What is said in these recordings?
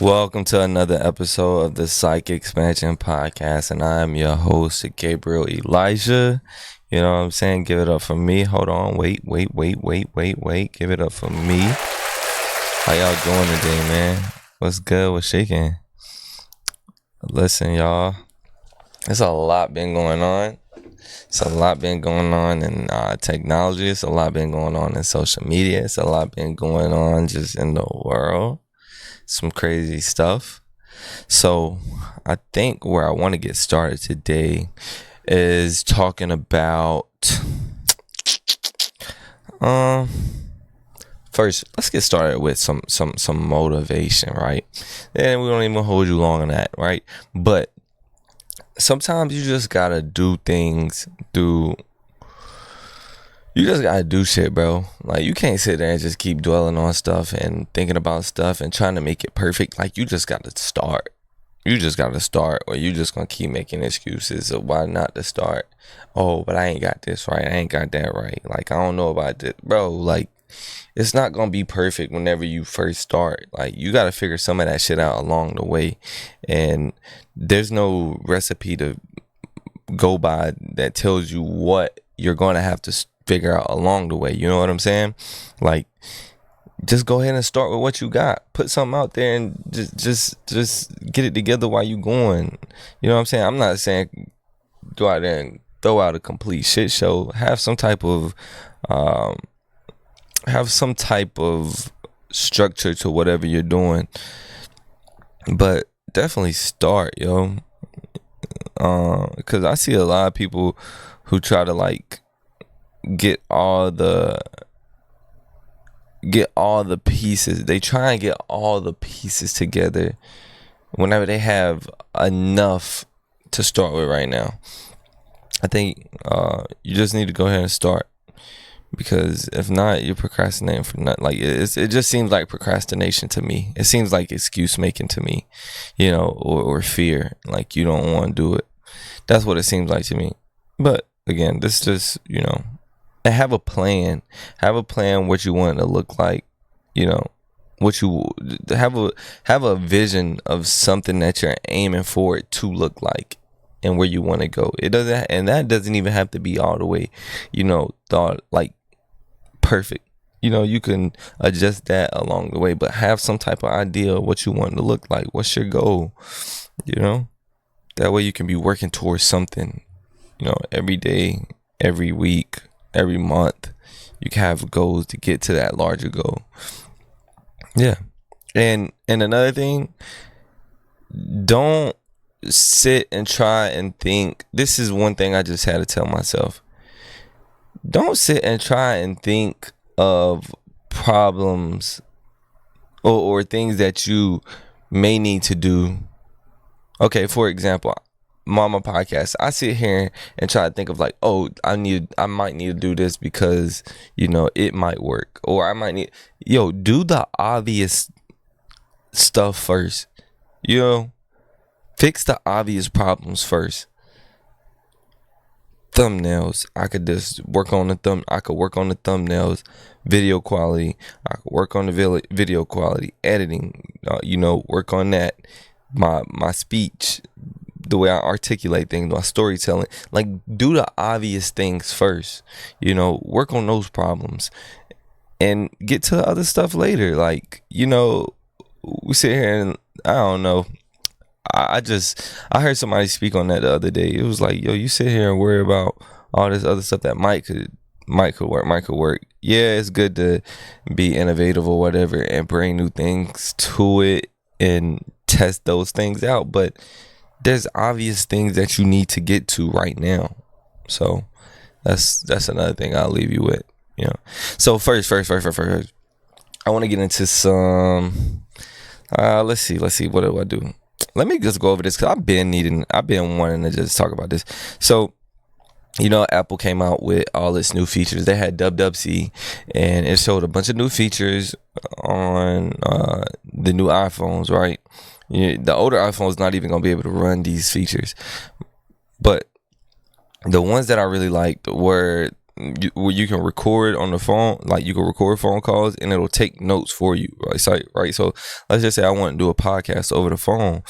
Welcome to another episode of the Psych Expansion Podcast, and I am your host, Gabriel Elijah. You know what I'm saying? Give it up for me. Hold on. Wait. Give it up for me. How y'all doing today, man? What's good? What's shaking? Listen, y'all. There's a lot been going on. It's a lot been going on in technology. It's a lot been going on in social media. It's a lot been going on just in the world. Some crazy stuff. So I think where I want to get started today is talking about first, let's get started with some motivation, right? And we don't even hold you long on that, right? But sometimes you just gotta do things You just gotta do shit, bro. Like, you can't sit there and just keep dwelling on stuff and thinking about stuff and trying to make it perfect. Like, you just gotta start. You just gotta start, or you just gonna keep making excuses of why not to start. Oh, but I ain't got this right. I ain't got that right. Like, I don't know about this. Bro, like, it's not gonna be perfect whenever you first start. Like, you gotta figure some of that shit out along the way. And there's no recipe to go by that tells you what you're gonna have to figure out along the way. You know what I'm saying? Like, just go ahead and start with what you got. Put something out there and just get it together while you going. You know what I'm saying? I'm not saying go out there and throw out a complete shit show. Have some type of structure to whatever you're doing. But definitely start, yo. Because I see a lot of people who try to like get all the pieces. They try and get all the pieces together whenever they have enough to start with right now. I think you just need to go ahead and start, because if not, you're procrastinating for nothing. Like, it just seems like procrastination to me. It seems like excuse making to me, you know, or fear, like you don't want to do it. That's what it seems like to me. But again, this just, you know, and have a plan what you want it to look like, you know, what you have a vision of something that you're aiming for it to look like and where you want to go. It doesn't, and that doesn't even have to be all the way, you know, thought like perfect. You know, you can adjust that along the way, but have some type of idea of what you want it to look like. What's your goal? You know, that way you can be working towards something, you know, every day, every week, every month. You can have goals to get to that larger goal. Yeah. And another thing, don't sit and try and think. This is one thing I just had to tell myself. Don't sit and try and think of problems or things that you may need to do. Okay, for example, Mama podcast, I sit here and try to think of like, oh, I might need to do this because, you know, it might work, or I might need, do the obvious stuff first. You know, fix the obvious problems first. Thumbnails, I could just work on the thumbnails, video quality. I could work on the video quality, editing. Work on that. My speech, the way I articulate things, my storytelling. Like, do the obvious things first. You know, work on those problems and get to the other stuff later. Like, you know, we sit here and I don't know. I heard somebody speak on that the other day. It was like, yo, you sit here and worry about all this other stuff that might could work. Yeah, it's good to be innovative or whatever and bring new things to it and test those things out, but there's obvious things that you need to get to right now. So that's another thing I'll leave you with. You know. So first, I want to get into some. Let's see. What do I do? Let me just go over this, because I've been wanting to just talk about this. So, you know, Apple came out with all its new features. They had WWC, and it showed a bunch of new features on the new iPhones, right? The older iPhones not even gonna be able to run these features, but the ones that I really liked were where you can record on the phone, like you can record phone calls and it'll take notes for you, right? So let's just say I want to do a podcast over the phone.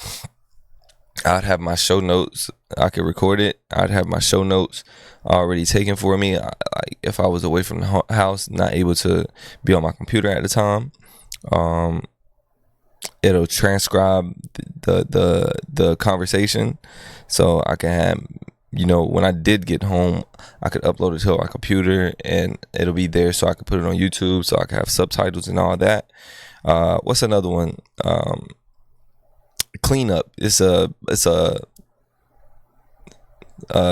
I'd have my show notes. I could record it. I'd have my show notes already taken for me. Like if I was away from the house, not able to be on my computer at the time, it'll transcribe the conversation, so I can have, when I did get home, I could upload it to my computer and it'll be there, so I could put it on YouTube, so I could have subtitles and all that. What's another one? Cleanup. It's a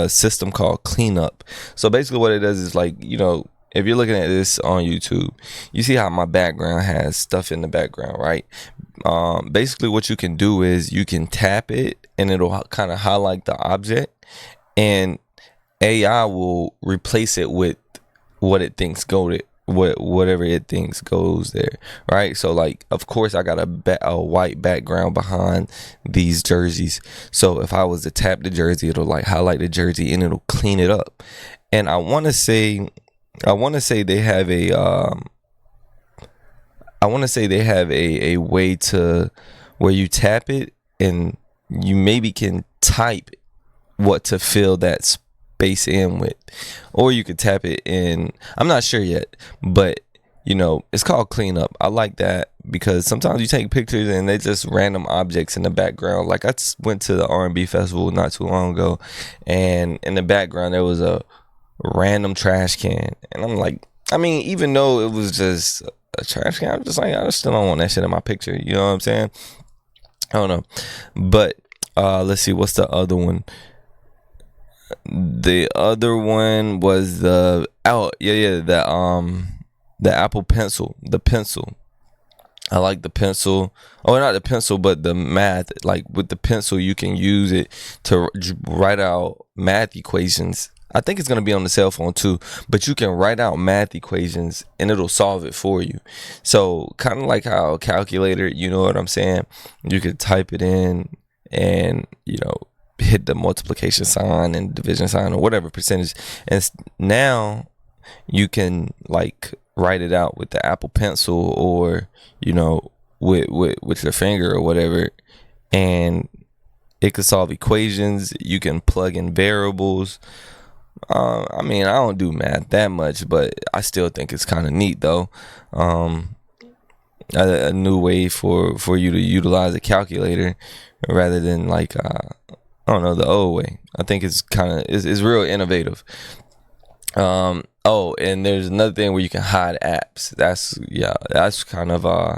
system called Cleanup. So basically what it does is, like, if you're looking at this on YouTube, you see how my background has stuff in the background, right? Basically what you can do is you can tap it and it'll kind of highlight the object, and AI will replace it with what it thinks whatever it thinks goes there, right? So, like, of course I got a white background behind these jerseys, so if I was to tap the jersey, it'll like highlight the jersey and it'll clean it up. And I want to say they have a way to where you tap it and you maybe can type what to fill that space in with, or you could tap it in. I'm not sure yet, but it's called Cleanup. I like that because sometimes you take pictures and they just random objects in the background. Like I went to the R&B festival not too long ago, and in the background there was a random trash can, and I'm like, even though it was just a trash can, I'm just like, I still don't want that shit in my picture. You know what I'm saying? I don't know, but let's see, what's the other one? The other one was the Apple Pencil. The pencil. I like the pencil. Oh, not the pencil, but the math. Like with the pencil, you can use it to write out math equations. I think it's going to be on the cell phone too, but you can write out math equations and it'll solve it for you. So kind of like how a calculator, you know what I'm saying? You could type it in and, hit the multiplication sign and division sign or whatever percentage. And now you can like write it out with the Apple Pencil or, with your finger or whatever. And it could solve equations. You can plug in variables. I don't do math that much, but I still think it's kind of neat though. A new way for you to utilize a calculator rather than like the old way. I think it's it's real innovative. And there's another thing where you can hide apps. That's kind of I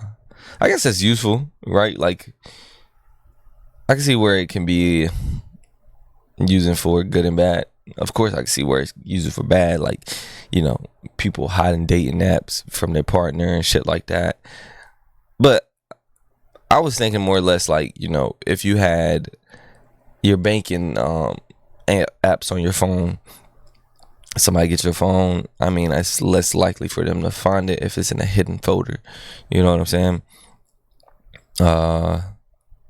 guess that's useful, right? Like I can see where it can be using for good and bad. Of course I can see where it's used for bad, like people hiding dating apps from their partner and shit like that. But I was thinking more or less like, if you had your banking apps on your phone, somebody gets your phone, it's less likely for them to find it if it's in a hidden folder. You know what I'm saying?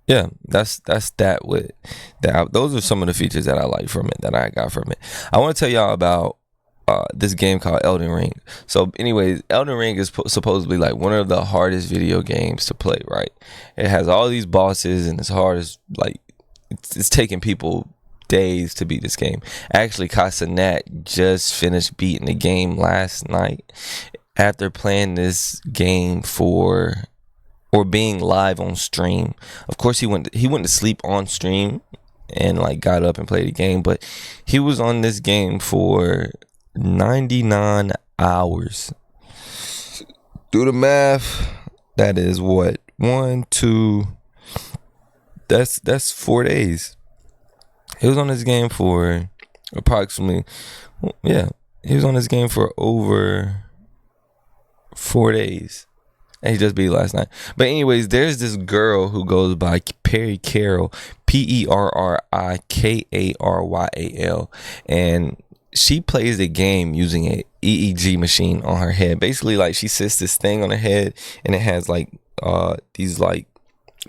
Yeah, that's that with that. Those are some of the features that I like from it, that I got from it. I want to tell y'all about this game called Elden Ring. So anyways, Elden Ring is supposedly like one of the hardest video games to play, right? It has all these bosses and it's hard as like it's taking people days to beat this game. Actually, Casanat just finished beating the game last night after playing this game or being live on stream. Of course, he went to sleep on stream and like got up and played the game, but he was on this game for 99 hours. Do the math. That is what? 1, 2. That's 4 days. He was on this game for approximately, he was on this game for over 4 days. And he just beat last night. But anyways, there's this girl who goes by Perry Carroll, PerriKaryal, and she plays the game using a EEG machine on her head. Basically, like she sits this thing on her head, and it has like these like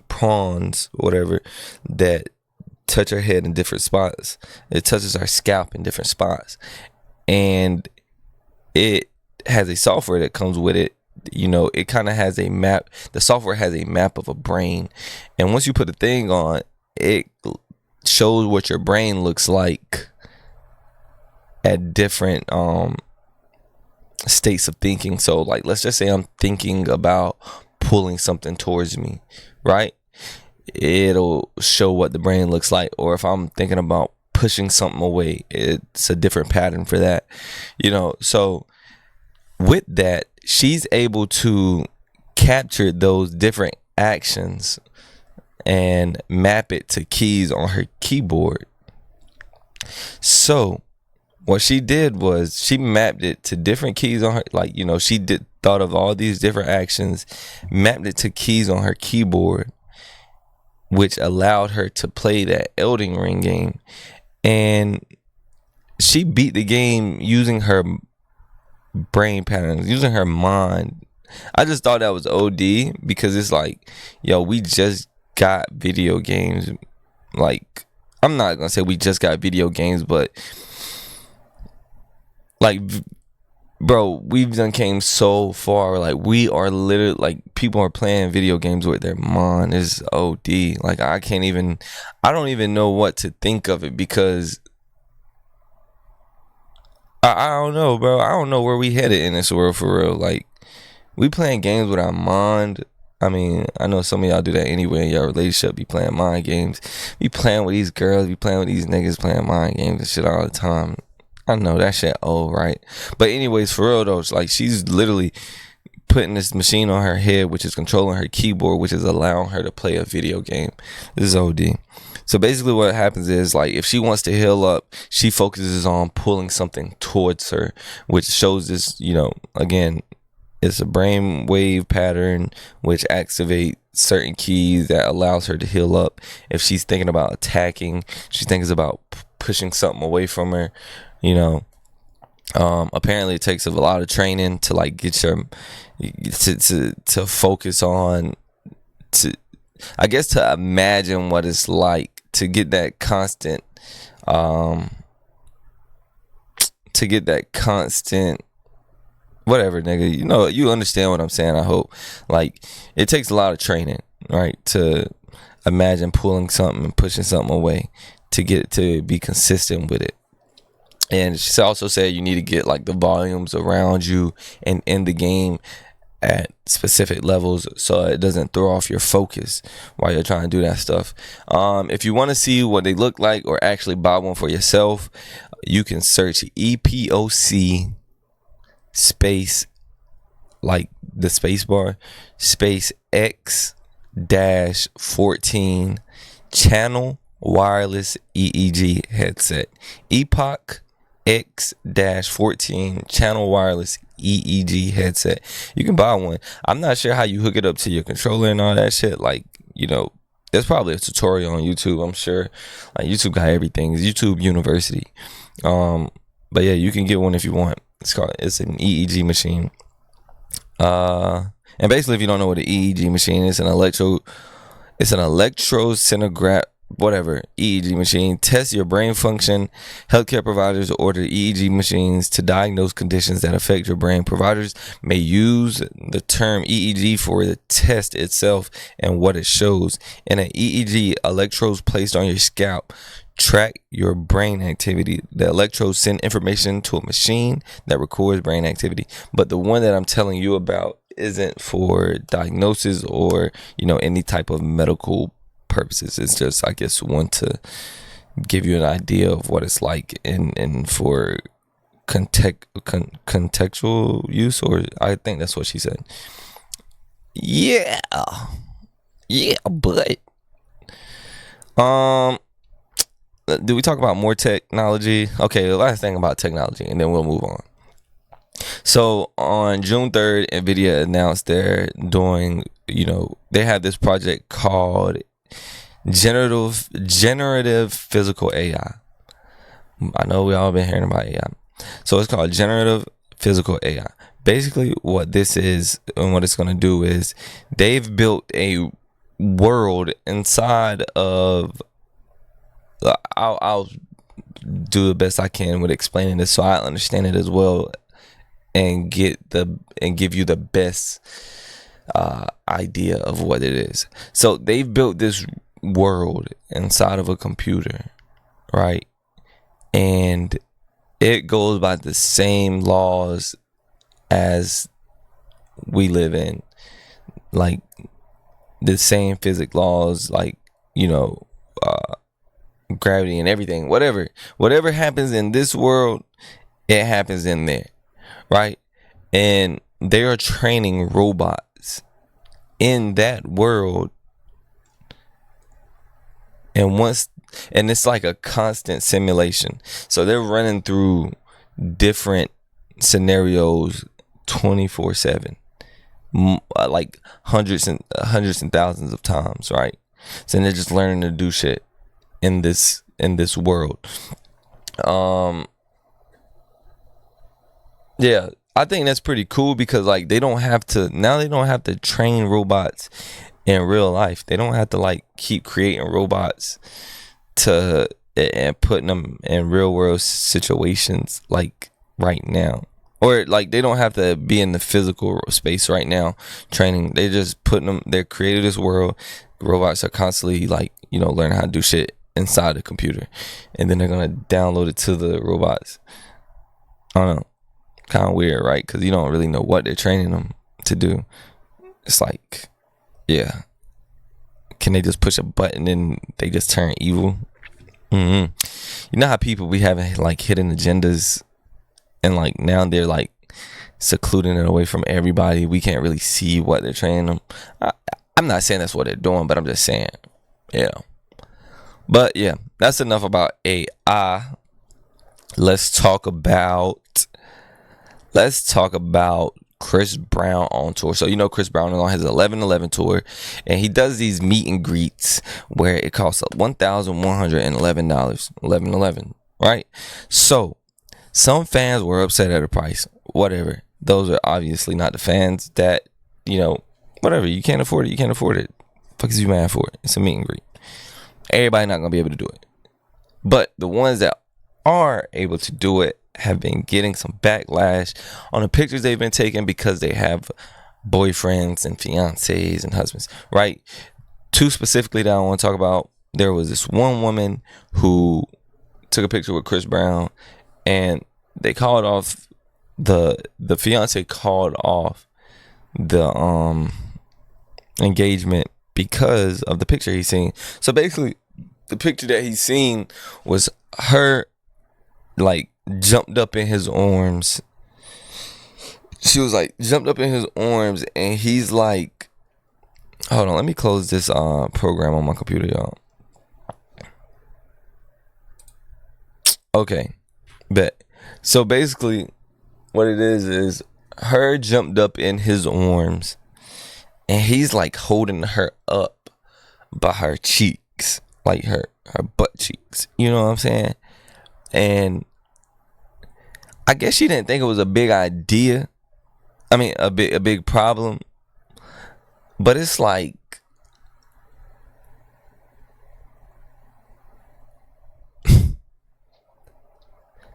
prongs, whatever, that touch her head in different spots. It touches her scalp in different spots, and it has a software that comes with it. You know, it kind of has a map. The software has a map of a brain, and once you put the thing on, it shows what your brain looks like at different states of thinking. So like, let's just say I'm thinking about pulling something towards me, right? It'll show what the brain looks like. Or if I'm thinking about pushing something away, it's a different pattern for that, you know. So with that, she's able to capture those different actions and map it to keys on her keyboard. So what she did was she mapped it to different keys on her, like, you know, she thought of all these different actions, mapped it to keys on her keyboard, which allowed her to play that Elden Ring game. And she beat the game using her brain patterns, using her mind. I just thought that was OD, because it's like, yo, we just got video games. Like, I'm not gonna say we just got video games, but like, bro, we've done came so far. Like, we are literally, like, people are playing video games with their mind. It's OD. Like, I don't even know what to think of it, because I don't know, bro. I don't know where we headed in this world for real. Like, we playing games with our mind. I mean, I know some of y'all do that anyway in your relationship. Be playing mind games. Be playing with these girls. Be playing with these niggas playing mind games and shit all the time. I know that shit old, right? But anyways, for real though, it's like, she's literally putting this machine on her head, which is controlling her keyboard, which is allowing her to play a video game. This is OD. So basically what happens is, like, if she wants to heal up, she focuses on pulling something towards her, which shows this, you know, again, it's a brain wave pattern which activates certain keys that allows her to heal up. If she's thinking about attacking, she thinks about pushing something away from her, you know. Apparently it takes a lot of training to like get your to focus on, to, I guess, to imagine what it's like to get that constant whatever, nigga, you know, you understand what I'm saying, I hope. Like, it takes a lot of training, right, to imagine pulling something and pushing something away, to get it to be consistent with it. And she also said you need to get like the volumes around you and in the game at specific levels, so it doesn't throw off your focus while you're trying to do that stuff. If you want to see what they look like or actually buy one for yourself, you can search EPOC space, like the space bar, space X-14 channel wireless EEG headset. Epoch X-14 channel wireless EEG headset. You can buy one. I'm not sure how you hook it up to your controller and all that shit. Like, you know, there's probably a tutorial on YouTube, I'm sure. Like, YouTube got everything. It's YouTube University. But yeah, you can get one if you want. It's an EEG machine. And basically, if you don't know what an EEG machine is, it's an electrosynograph, whatever, EEG machine. Test your brain function. Healthcare providers order EEG machines to diagnose conditions that affect your brain. Providers may use the term EEG for the test itself and what it shows. In an EEG, electrodes placed on your scalp track your brain activity. The electrodes send information to a machine that records brain activity. But the one that I'm telling you about isn't for diagnosis or, you know, any type of medical purposes. It's just, I guess, one to give you an idea of what it's like, and for contextual use, or I think that's what she said. Yeah, but do we talk about more technology? Okay, the last thing about technology, and then we'll move on. So on June 3rd, NVIDIA announced they're doing, you know, they have this project called generative physical AI. I know we all been hearing about AI. So it's called generative physical AI. Basically what this is and what it's going to do is they've built a world inside of, I'll do the best I can with explaining this so I understand it as well and give you the best idea of what it is. So they've built this world inside of a computer, right? And it goes by the same laws as we live in, like the same physics laws, like, you know, gravity and everything. Whatever happens in this world, it happens in there, right? And they are training robots in that world, and it's like a constant simulation. So they're running through different scenarios 24/7, like hundreds and thousands of times, right? So they're just learning to do shit in this world. Yeah, I think that's pretty cool because like they don't have to train robots in real life. They don't have to like keep creating robots and putting them in real world situations like right now. Or like they don't have to be in the physical space right now training. They just putting them. They're created this world. Robots are constantly like, you know, learning how to do shit inside the computer, and then they're gonna download it to the robots. I don't know, kind of weird, right? Because you don't really know what they're training them to do. It's like, yeah, can they just push a button and they just turn evil? You know how people be having like hidden agendas, and like now they're like secluding it away from everybody. We can't really see what they're training them. I'm not saying that's what they're doing, but I'm just saying, you know. But yeah, that's enough about AI. Let's talk about Chris Brown on tour. So you know Chris Brown is on his 11/11 tour, and he does these meet and greets where it costs $1,111. 11/11, right? So some fans were upset at the price. Whatever. Those are obviously not the fans that, you know, whatever. You can't afford it. You can't afford it. Fuck is you mad for it? It's a meet and greet. Everybody not gonna be able to do it. But the ones that are able to do it have been getting some backlash on the pictures they've been taking because they have boyfriends and fiancés and husbands, right? Two specifically that I want to talk about. There was this one woman who took a picture with Chris Brown, and they called off the fiance called off the engagement because of the picture he's seen. So basically, the picture that he's seen was her like jumped up in his arms. She was like jumped up in his arms, and he's like, hold on, let me close this program on my computer, y'all. Okay, bet. So basically, what it is her jumped up in his arms, and he's like holding her up by her cheeks, like her butt cheeks. You know what I'm saying? And I guess she didn't think it was a big idea. I mean, a big problem. But it's like,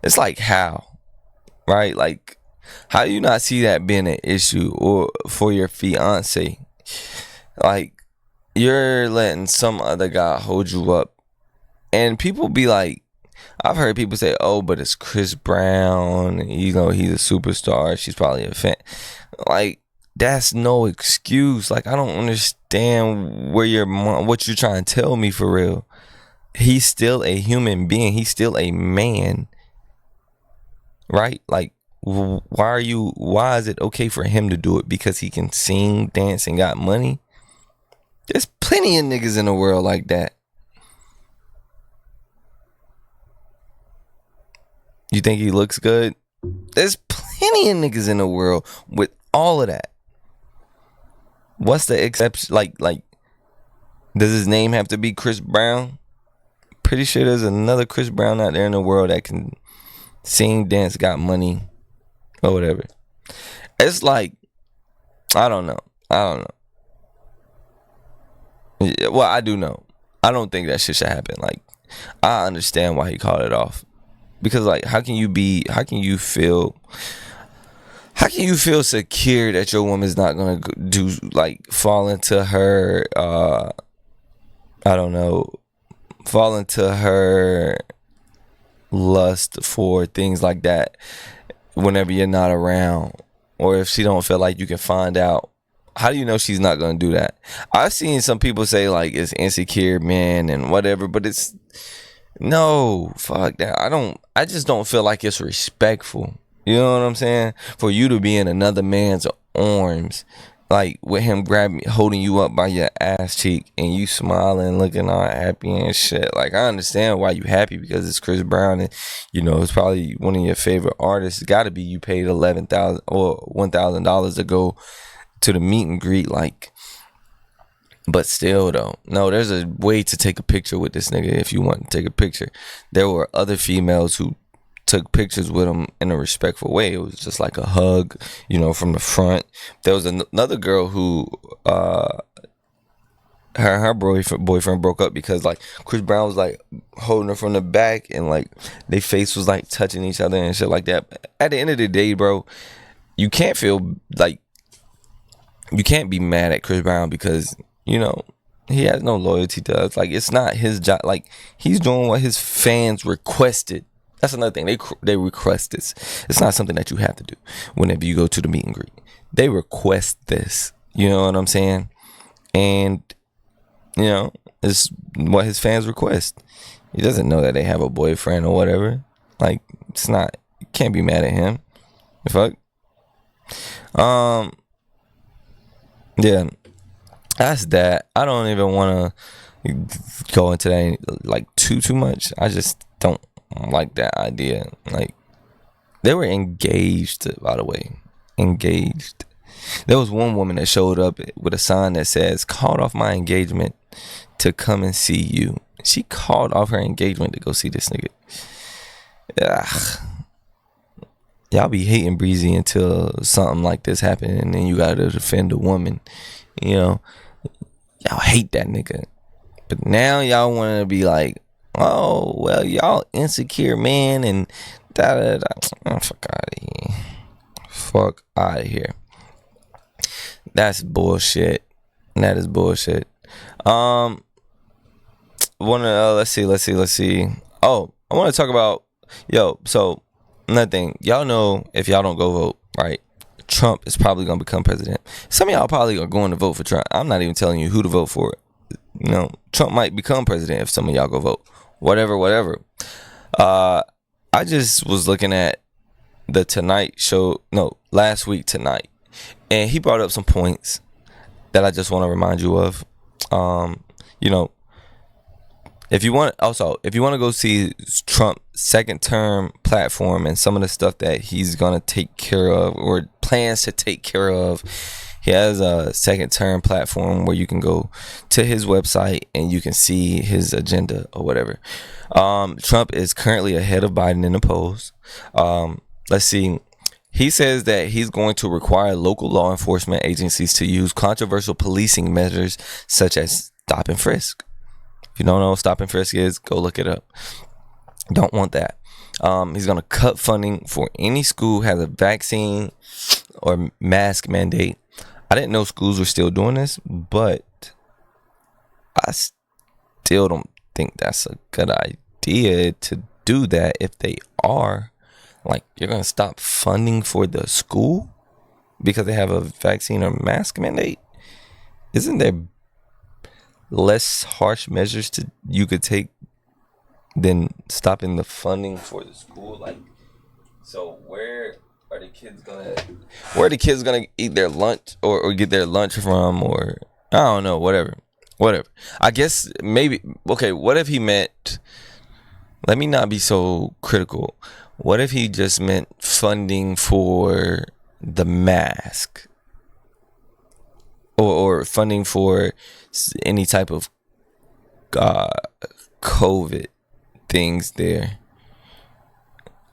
it's like how, right? Like, how do you not see that being an issue or for your fiance? Like, you're letting some other guy hold you up, and people be like, I've heard people say, oh, but it's Chris Brown, you know, he's a superstar, she's probably a fan. Like, that's no excuse. Like, I don't understand what you're trying to tell me for real. He's still a human being. He's still a man, right? Like, why is it okay for him to do it? Because he can sing, dance, and got money? There's plenty of niggas in the world like that. You think he looks good? There's plenty of niggas in the world with all of that. What's the exception? Like, does his name have to be Chris Brown? Pretty sure there's another Chris Brown out there in the world that can sing, dance, got money, or whatever. It's like, I don't know. Well, I do know. I don't think that shit should happen. Like, I understand why he called it off. Because like, how can you How can you feel secure that your woman's not gonna do like fall into her? I don't know, fall into her lust for things like that whenever you're not around, or if she don't feel like you can find out. How do you know she's not gonna do that? I've seen some people say like it's insecure men and whatever, but it's no, fuck that. I just don't feel like it's respectful. You know what I'm saying? For you to be in another man's arms, like with him grabbing, holding you up by your ass cheek, and you smiling, looking all happy and shit. Like, I understand why you happy, because it's Chris Brown, and you know it's probably one of your favorite artists. It's got to be. You paid $11,000 or $1,000 to go to the meet and greet, like. But still, though, no, there's a way to take a picture with this nigga if you want to take a picture. There were other females who took pictures with him in a respectful way. It was just like a hug, you know, from the front. There was another girl who, her boyfriend broke up because like Chris Brown was like holding her from the back, and like their face was like touching each other and shit like that. At the end of the day, bro, you can't feel like, you can't be mad at Chris Brown because, you know, he has no loyalty to us. Like, it's not his job. Like, he's doing what his fans requested. That's another thing. They request this. It's not something that you have to do whenever you go to the meet and greet. They request this. You know what I'm saying? And, you know, it's what his fans request. He doesn't know that they have a boyfriend or whatever. Like, it's not, you can't be mad at him. The fuck? Yeah. That's that. I don't even want to go into that like too much. I just don't like that idea. Like, they were engaged, by the way. Engaged. There was one woman that showed up with a sign that says, "Called off my engagement to come and see you." She called off her engagement to go see this nigga. Ugh. Y'all be hating Breezy until something like this happen, and then you gotta defend a woman. You know, y'all hate that nigga. But now y'all want to be like, oh, well, y'all insecure, man, and da-da-da. Oh, fuck out of here. Fuck out of here. That's bullshit. That is bullshit. Let's see. Oh, I want to talk about, so another thing. Y'all know if y'all don't go vote, right? Trump is probably going to become president. Some of y'all probably are going to vote for Trump. I'm not even telling you who to vote for. You know, Trump might become president if some of y'all go vote. Whatever. I just was looking at the Tonight Show, last week Tonight, and he brought up some points that I just want to remind you of. You know, if you want to go see Trump's second term platform and some of the stuff that he's going to take care of or plans to take care of, he has a second term platform where you can go to his website and you can see his agenda or whatever. Trump is currently ahead of Biden in the polls. Let's see. He says that he's going to require local law enforcement agencies to use controversial policing measures such as stop and frisk. If you don't know what stop and frisk is, go look it up. Don't want that. He's going to cut funding for any school has a vaccine or mask mandate. I didn't know schools were still doing this, but I still don't think that's a good idea to do that. If they are, like, you're going to stop funding for the school because they have a vaccine or mask mandate? Isn't there less harsh measures you could take than stopping the funding for the school? Like, so where are the kids gonna eat their lunch or get their lunch from, or I don't know, whatever. I guess maybe, okay, what if he meant, let me not be so critical, what if he just meant funding for the mask or funding for any type of COVID things there,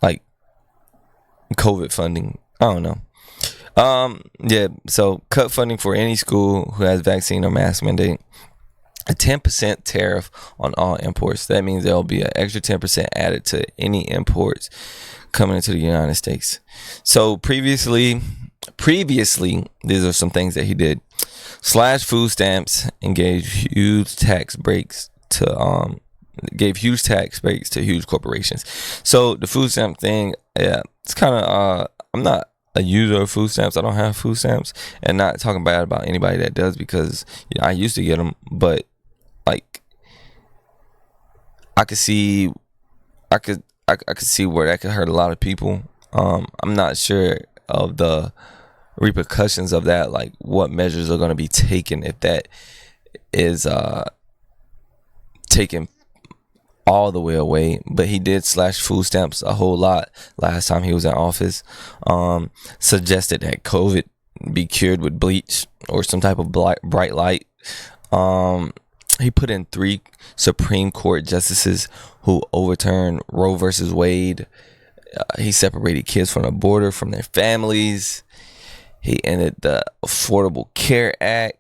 like COVID funding? I don't know. Yeah, so cut funding for any school who has vaccine or mask mandate. a 10% tariff on all imports. That means there'll be an extra 10% added to any imports coming into the United States. So previously, these are some things that he did: slash food stamps and gave huge tax breaks to huge corporations. So the food stamp thing, yeah, it's kind of I'm not a user of food stamps. I don't have food stamps, and not talking bad about anybody that does, because I used to get them, but like I could see where that could hurt a lot of people. I'm not sure of the repercussions of that, like what measures are going to be taken if that is taken all the way away. But he did slash food stamps a whole lot last time he was in office. Suggested that COVID be cured with bleach or some type of bright light. He put in 3 Supreme Court justices who overturned Roe versus Wade. He separated kids from the border from their families. He ended the Affordable Care Act.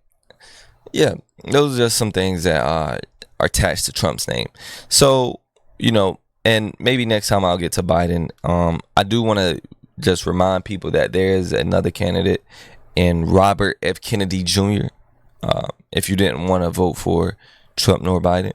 Yeah, those are just some things that are attached to Trump's name. So, and maybe next time I'll get to Biden. I do want to just remind people that there is another candidate in Robert F. Kennedy Jr. If you didn't want to vote for Trump nor Biden,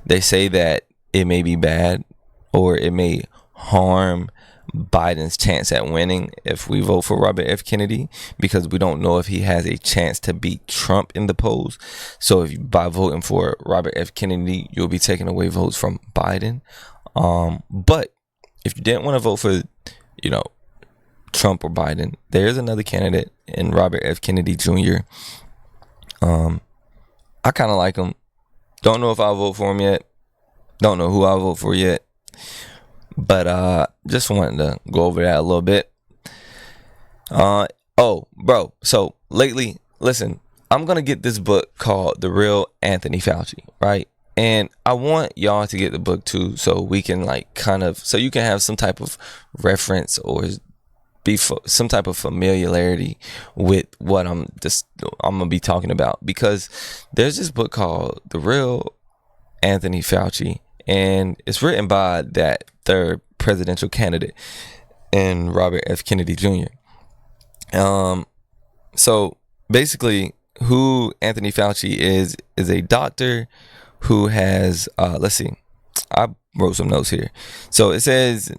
they say that it may be bad, or it may harm Biden's chance at winning if we vote for Robert F. Kennedy, because we don't know if he has a chance to beat Trump in the polls. So if by voting for Robert F. Kennedy, you'll be taking away votes from Biden. But if you didn't want to vote for, Trump or Biden, there is another candidate in Robert F. Kennedy Jr. I kind of like him. Don't know if I'll vote for him yet. Don't know who I'll vote for yet. But just wanted to go over that a little bit. Bro. So lately, listen, I'm going to get this book called The Real Anthony Fauci, right? And I want y'all to get the book too, so we can so you can have some type of reference or some type of familiarity with what I'm going to be talking about. Because there's this book called The Real Anthony Fauci, and it's written by that third presidential candidate and Robert F. Kennedy Jr. So basically, who Anthony Fauci is a doctor who has let's see, I wrote some notes here. So it says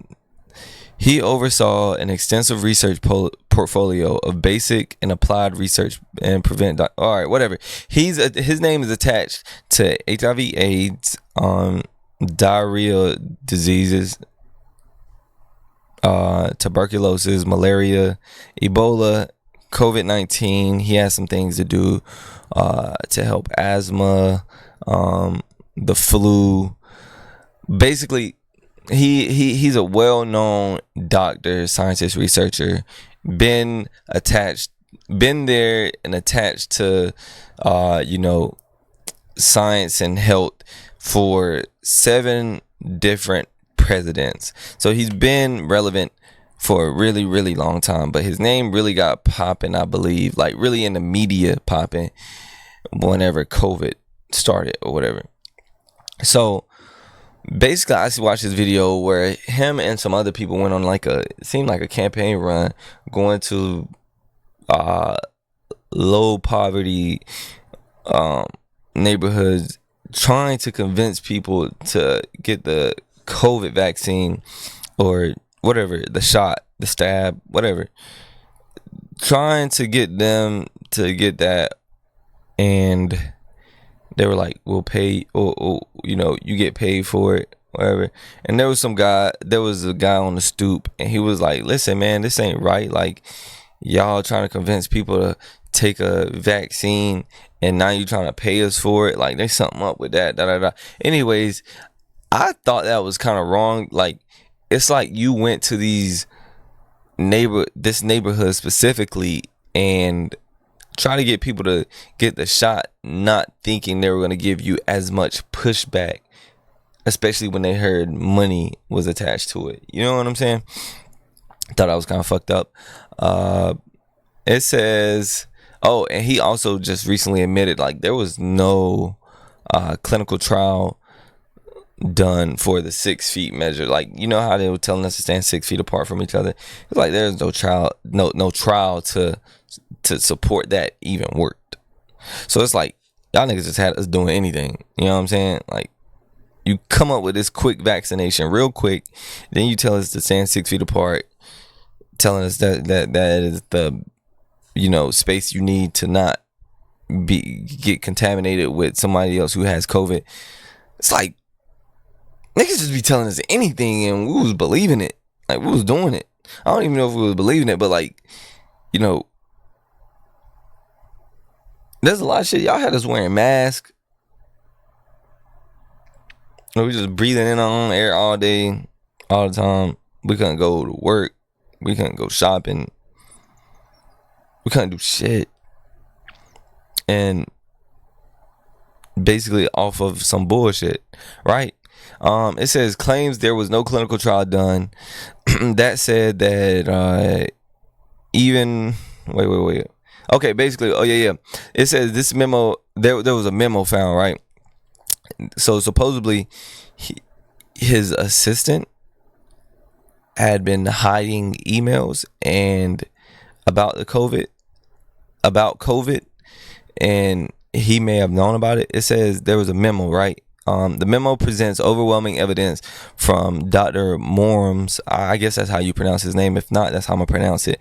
he oversaw an extensive research portfolio of basic and applied research and prevent. All right, whatever. His name is attached to HIV/AIDS, diarrhea diseases, tuberculosis, malaria, Ebola, COVID-19. He has some things to do to help asthma, the flu. Basically, he's a well-known doctor, scientist, researcher. Been there and attached to science and health for 7 different presidents. So he's been relevant for a really, really long time. But his name really got popping, I believe, like really in the media popping whenever COVID started or whatever. So basically, I watched this video where him and some other people went on it seemed like a campaign run, going to low poverty neighborhoods, trying to convince people to get the COVID vaccine or whatever, the shot, the stab, whatever. Trying to get them to get that, and they were like, we'll pay, or you get paid for it, whatever. And there was a guy on the stoop, and he was like, listen, man, this ain't right. Like, y'all trying to convince people to take a vaccine, and now you trying to pay us for it. Like, there's something up with that. Anyways, I thought that was kind of wrong. Like, it's like you went to this neighborhood specifically and try to get people to get the shot, not thinking they were going to give you as much pushback, especially when they heard money was attached to it. You know what I'm saying? Thought I was kind of fucked up. It says, and he also just recently admitted, like, there was no clinical trial done for the 6 feet measure. Like, you know how they were telling us to stand 6 feet apart from each other? It's like there's no trial to support that even worked. So it's like y'all niggas just had us doing anything. You know what I'm saying? Like, you come up with this quick vaccination real quick, then you tell us to stand 6 feet apart, telling us that is the, you know, space you need to not get contaminated with somebody else who has COVID. It's like niggas just be telling us anything and we was believing it. Like, we was doing it. I don't even know if we was believing it, but like, you know, there's a lot of shit. Y'all had us wearing masks. We just breathing in our own air all day, all the time. We couldn't go to work. We couldn't go shopping. We couldn't do shit. And basically off of some bullshit, right? It says claims there was no clinical trial done. That said that even wait. Okay, basically, yeah. It says this memo, there was a memo found, right? So supposedly his assistant had been hiding emails and about COVID, and he may have known about it. It says there was a memo, right? The memo presents overwhelming evidence from Dr. Morms. I guess that's how you pronounce his name. If not, that's how I'm gonna pronounce it.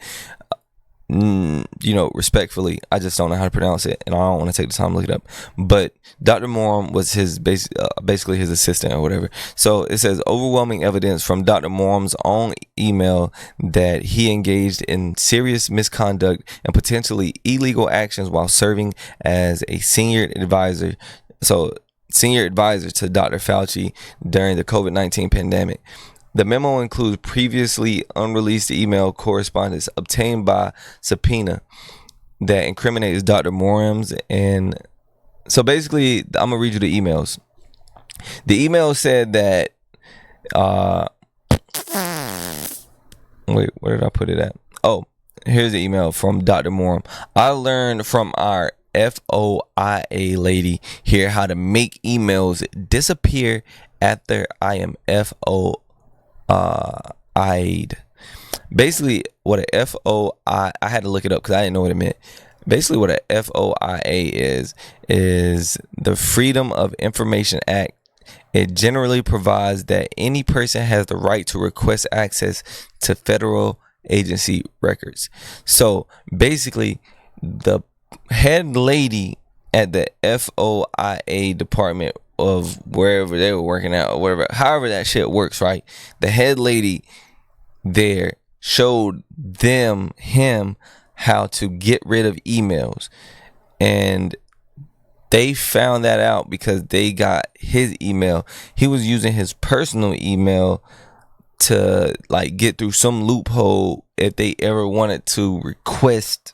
You know, respectfully, I just don't know how to pronounce it, and I don't want to take the time to look it up. But Dr. Morm was his basically his assistant or whatever. So it says overwhelming evidence from Dr. Morm's own email that he engaged in serious misconduct and potentially illegal actions while serving as a senior advisor to Dr. Fauci during the COVID-19 pandemic. The memo includes previously unreleased email correspondence obtained by subpoena that incriminates Dr. Morams. And so basically, I'm gonna read you the emails. The email said that wait, where did I put it at? Oh, here's the email from Dr. Moram. I learned from our FOIA lady here how to make emails disappear after I am FOI'd. Basically, what a FOI, I had to look it up because I didn't know what it meant. Basically, what a FOIA is the Freedom of Information Act. It generally provides that any person has the right to request access to federal agency records. So basically, the head lady at the FOIA department of wherever they were working at or whatever, however that shit works, right? The head lady there showed him how to get rid of emails, and they found that out because they got his email. He was using his personal email to like get through some loophole if they ever wanted to request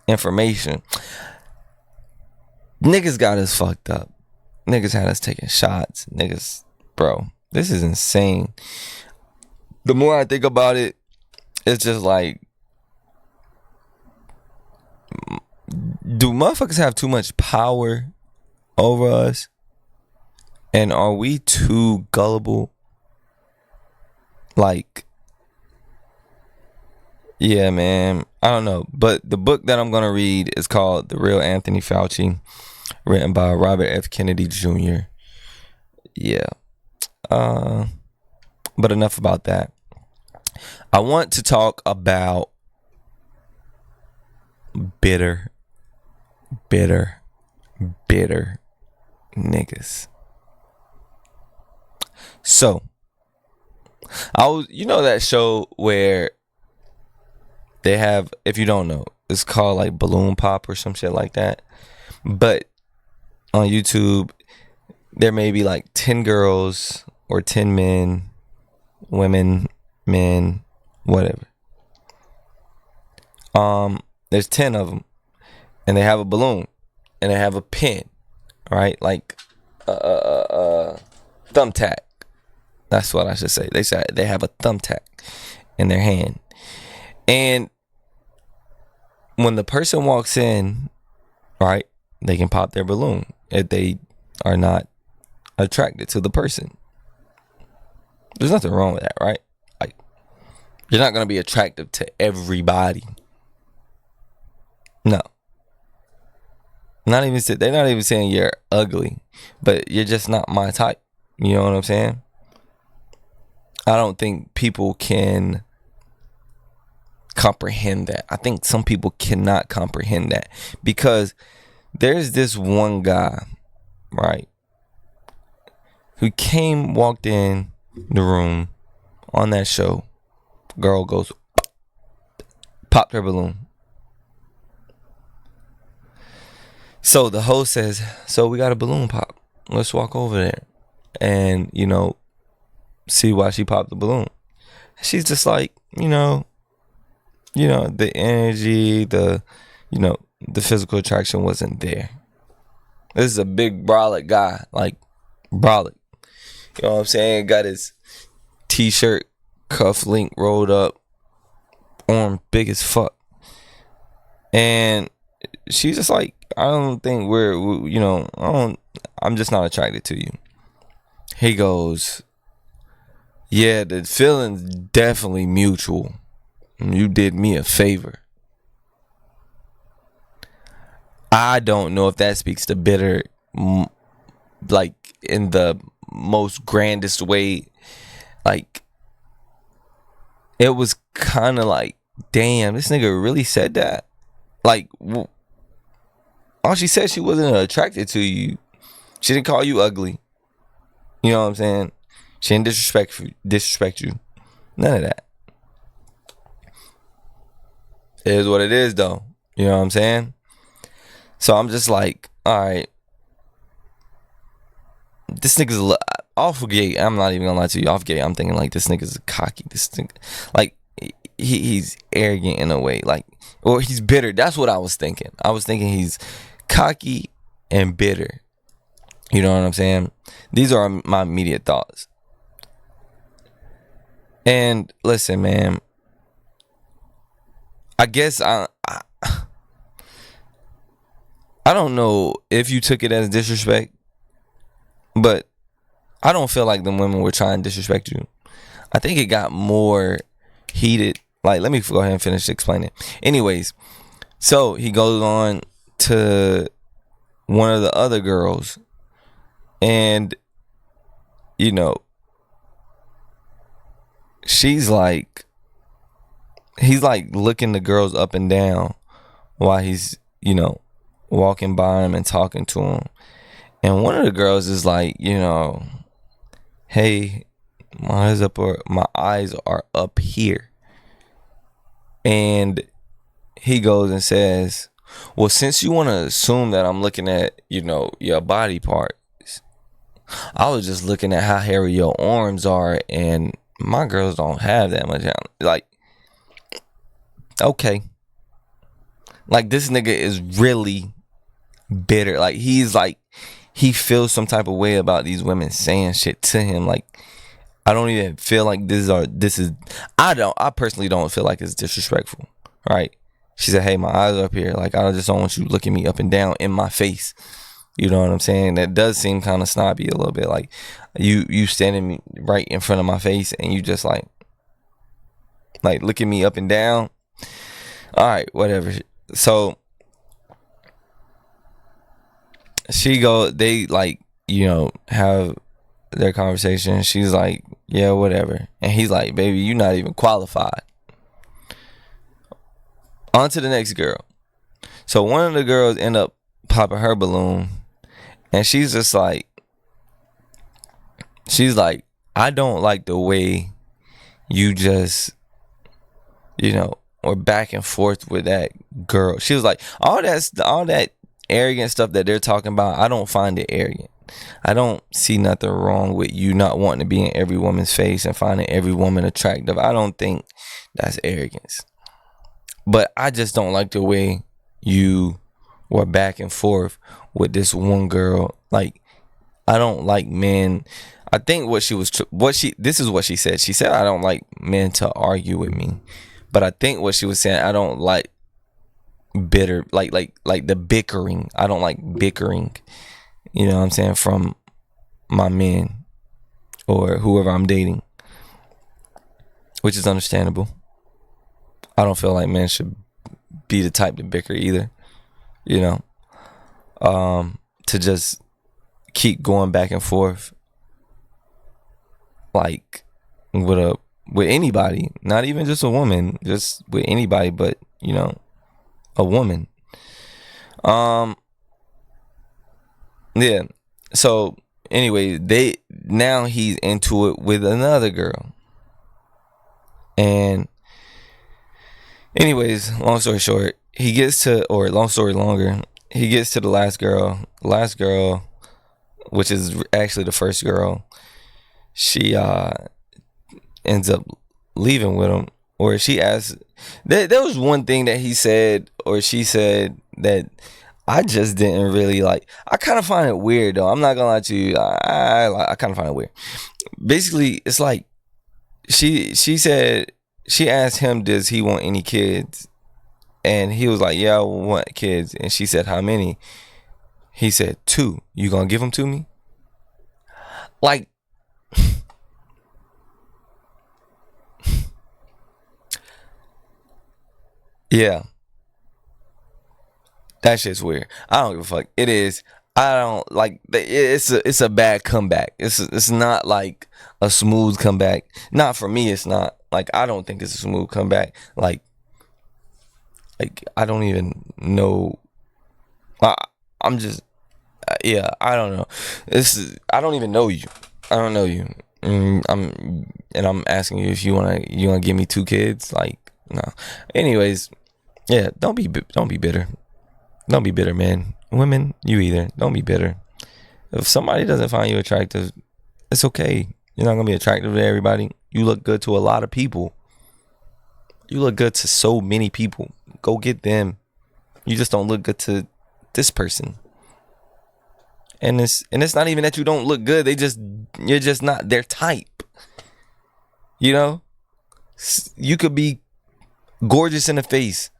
information. Niggas got us fucked up. Niggas had us taking shots. Niggas, bro, this is insane. The more I think about it, it's just like, do motherfuckers have too much power over us? And are we too gullible? Like, yeah, man, I don't know. But the book that I'm going to read is called The Real Anthony Fauci, written by Robert F. Kennedy Jr. Yeah. But enough about that. I want to talk about bitter niggas. So, you know that show where they have, if you don't know, it's called like Balloon Pop or some shit like that. But on YouTube, there may be like 10 girls or 10 men, women, men, whatever. There's 10 of them, and they have a balloon, and they have a pin, right? Like thumbtack. That's what I should say. They said they have a thumbtack in their hand, and when the person walks in, right, they can pop their balloon if they are not attracted to the person. There's nothing wrong with that, right? Like, you're not going to be attractive to everybody. No. They're not even saying you're ugly, but you're just not my type. You know what I'm saying? I don't think people can comprehend that. I think some people cannot comprehend that, because there's this one guy, right, who walked in the room on that show. Girl goes, popped her balloon. So the host says, so we got a balloon pop. Let's walk over there and, see why she popped the balloon. She's just like, the energy, the physical attraction wasn't there. This is a big brolic guy, like brolic. You know what I'm saying? Got his t-shirt cuff link rolled up, arm big as fuck. And she's just like, I don't think I'm just not attracted to you. He goes, yeah, the feeling's definitely mutual. You did me a favor. I don't know if that speaks to bitter, like in the most grandest way. Like, it was kind of like, damn, this nigga really said that. Like, all she said, she wasn't attracted to you. She didn't call you ugly. You know what I'm saying? She didn't disrespect you. None of that. It is what it is, though. You know what I'm saying? So I'm just like, all right. This nigga's off gate. I'm not even gonna lie to you. Off gate, I'm thinking like, this nigga's cocky. This nigga, like, he's arrogant in a way, like, or he's bitter. That's what I was thinking. I was thinking he's cocky and bitter. You know what I'm saying? These are my immediate thoughts. And listen, man, I guess I don't know if you took it as disrespect, but I don't feel like the women were trying to disrespect you. I think it got more heated. Like, let me go ahead and finish explaining. Anyways, so he goes on to one of the other girls, and he's like looking the girls up and down while he's walking by him and talking to him. And one of the girls is like, hey, my eyes are up here. And he goes and says, well, since you want to assume that I'm looking at, your body parts, I was just looking at how hairy your arms are, and my girls don't have that much. Like, okay. Like, this nigga is really bitter. Like, he's like, he feels some type of way about these women saying shit to him. Like, I don't even feel like I personally don't feel like it's disrespectful, right? She said, hey, my eyes are up here. Like, I just don't want you looking me up and down in my face. You know what I'm saying? That does seem kind of snobby a little bit. Like, you standing right in front of my face and you just like looking me up and down. All right, whatever. So they have their conversation. She's like, yeah, whatever. And he's like, baby, you're not even qualified. On to the next girl. So one of the girls end up popping her balloon, and she's like, I don't like the way you just, or back and forth with that girl. She was like, all that arrogant stuff that they're talking about, I don't find it arrogant. I don't see nothing wrong with you not wanting to be in every woman's face and finding every woman attractive. I don't think that's arrogance. But I just don't like the way you were back and forth with this one girl. Like, I don't like men. I think this is what she said. She said, I don't like men to argue with me. But I think what she was saying, I don't like bitter, like the bickering. I don't like bickering. you know what I'm saying, from my men or whoever I'm dating, which is understandable. I don't feel like men should be the type to bicker either, you know, to just keep going back and forth like with anybody, not even just a woman, just with anybody, but you know, a woman. Yeah. So anyway, now he's into it with another girl. And anyways, long story short, long story longer, he gets to the last girl, which is actually the first girl. She ends up leaving with him, or she asked. There was one thing that he said, or she said, that I just didn't really like. I kind of find it weird, though. I'm not gonna lie to you. I kind of find it weird. Basically, it's like she said, she asked him, does he want any kids? And he was like, yeah, I want kids. And she said, how many? He said, 2. You gonna give them to me? Like, yeah, that shit's weird. I don't give a fuck. It is. I don't like. It's a bad comeback. It's not like a smooth comeback. Not for me. It's not. Like, I don't think it's a smooth comeback. Like I don't even know. I'm just. Yeah, I don't know. I don't even know you. I don't know you. I'm asking you if you wanna give me 2 kids. Like, no. Anyways, yeah. Don't be bitter. Don't be bitter, man. Women, you either. Don't be bitter. If somebody doesn't find you attractive, it's okay. You're not gonna be attractive to everybody. You look good to a lot of people. You look good to so many people. Go get them. You just don't look good to this person. And it's not even that you don't look good. You're just not their type. You know? You could be gorgeous in the face,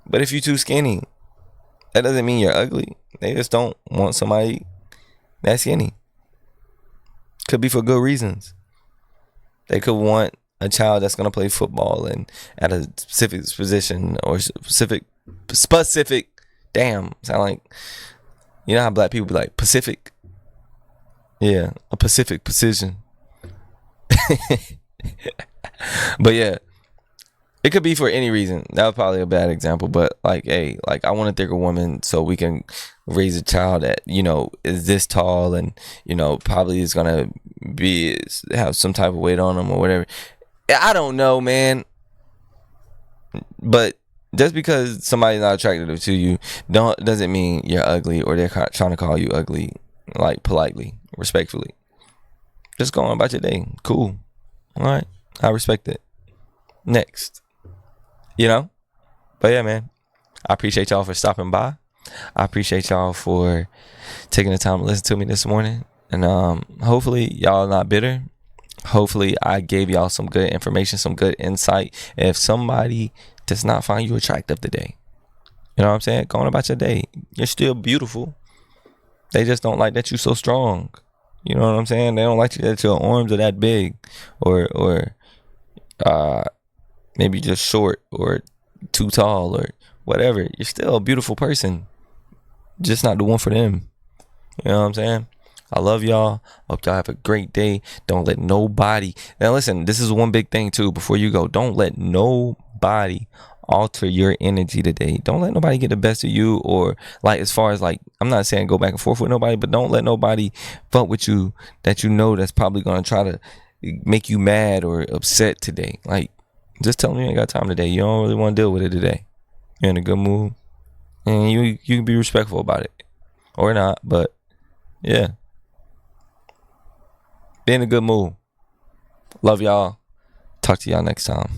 but if you're too skinny, that doesn't mean you're ugly. They just don't want somebody that's skinny. Could be for good reasons. They could want a child that's going to play football and at a specific position, or specific. Damn, sound like, you know how black people be like, Pacific? Yeah, a Pacific position. But yeah, it could be for any reason. That was probably a bad example, but like, hey, like, I want a thicker woman so we can raise a child that, you know, is this tall, and, you know, probably is gonna have some type of weight on them or whatever. I don't know, man. But just because somebody's not attractive to you doesn't mean you're ugly, or they're trying to call you ugly, like, politely, respectfully. Just go on about your day. Cool. All right. I respect it. Next. You know? But yeah, man, I appreciate y'all for stopping by. I appreciate y'all for taking the time to listen to me this morning. And hopefully y'all are not bitter. Hopefully I gave y'all some good information, some good insight. If somebody does not find you attractive today, you know what I'm saying? Go on about your day. You're still beautiful. They just don't like that you're so strong. You know what I'm saying? They don't like that your arms are that big, or maybe just short, or too tall, or whatever. You're still a beautiful person, just not the one for them. You know what I'm saying? I love y'all. Hope y'all have a great day. Don't let nobody. Now listen, this is one big thing too. Before you go, don't let nobody alter your energy today. Don't let nobody get the best of you, or like, as far as like, I'm not saying go back and forth with nobody, but don't let nobody fuck with you that you know that's probably gonna try to make you mad or upset today. Like, just tell them you ain't got time today. You don't really want to deal with it today. You're in a good mood, and you can be respectful about it, or not. But yeah, be in a good mood. Love y'all. Talk to y'all next time.